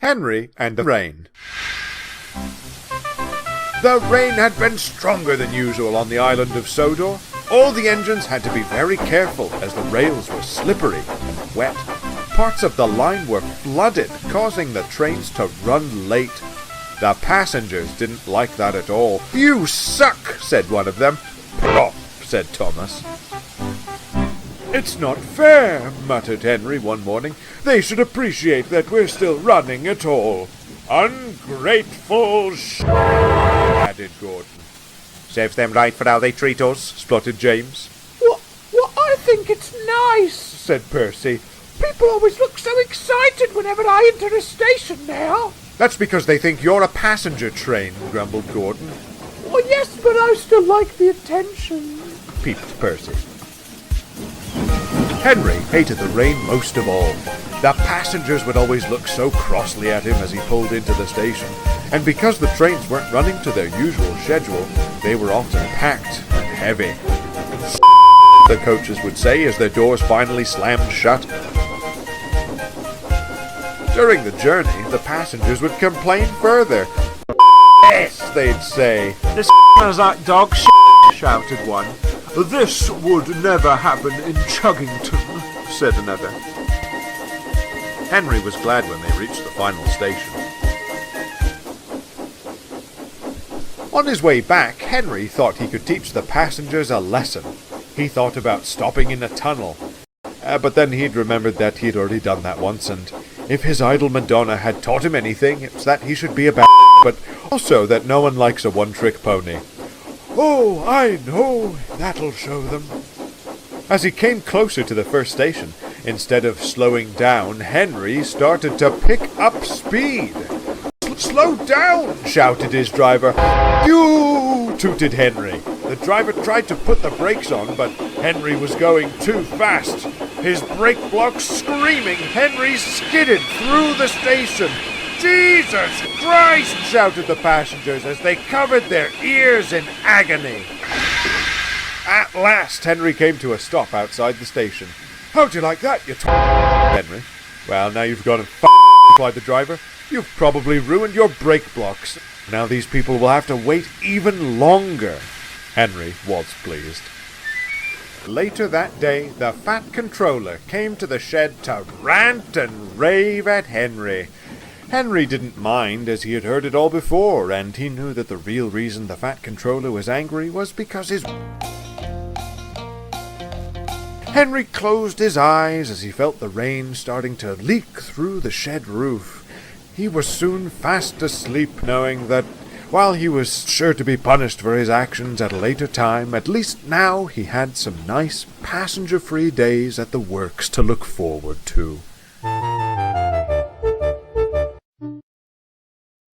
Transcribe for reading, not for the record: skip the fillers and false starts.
Henry and the Rain. The rain had been stronger than usual on the island of Sodor. All the engines had to be very careful as the rails were slippery and wet. Parts of the line were flooded, causing the trains to run late. The passengers didn't like that at all. "You suck," said one of them. "Plop," said Thomas. "It's not fair," muttered Henry one morning. "They should appreciate that we're still running at all." "Ungrateful added Gordon. "Serves them right for how they treat us," spluttered James. Well, I think it's nice," said Percy. "People always look so excited whenever I enter a station now." "That's because they think you're a passenger train," grumbled Gordon. "Well, yes, but I still like the attention," peeped Percy. Henry hated the rain most of all. The passengers would always look so crossly at him as he pulled into the station, and because the trains weren't running to their usual schedule, they were often packed and heavy. The coaches would say as their doors finally slammed shut. During the journey, the passengers would complain further. "Yes," they'd say. "This is that dog shouted one. "This would never happen in Chuggington," said another. Henry was glad when they reached the final station. On his way back, Henry thought he could teach the passengers a lesson. He thought about stopping in a tunnel. But then he'd remembered that he'd already done that once, and if his idol Madonna had taught him anything, it's that he should be a bad but also that no one likes a one-trick pony. "Oh, I know, that'll show them." As he came closer to the first station, instead of slowing down, Henry started to pick up speed. "Slow down!" shouted his driver. "You!" tooted Henry. The driver tried to put the brakes on, but Henry was going too fast. His brake block screaming, Henry skidded through the station. "Jesus Christ!" shouted the passengers as they covered their ears in agony. At last, Henry came to a stop outside the station. "How'd you like that, you Henry?" "Well, now you've gone and replied the driver. "You've probably ruined your brake blocks. Now these people will have to wait even longer." Henry was pleased. Later that day, the Fat Controller came to the shed to rant and rave at Henry. Henry didn't mind, as he had heard it all before, and he knew that the real reason the Fat Controller was angry was because his... Henry closed his eyes as he felt the rain starting to leak through the shed roof. He was soon fast asleep, knowing that while he was sure to be punished for his actions at a later time, at least now he had some nice passenger-free days at the works to look forward to.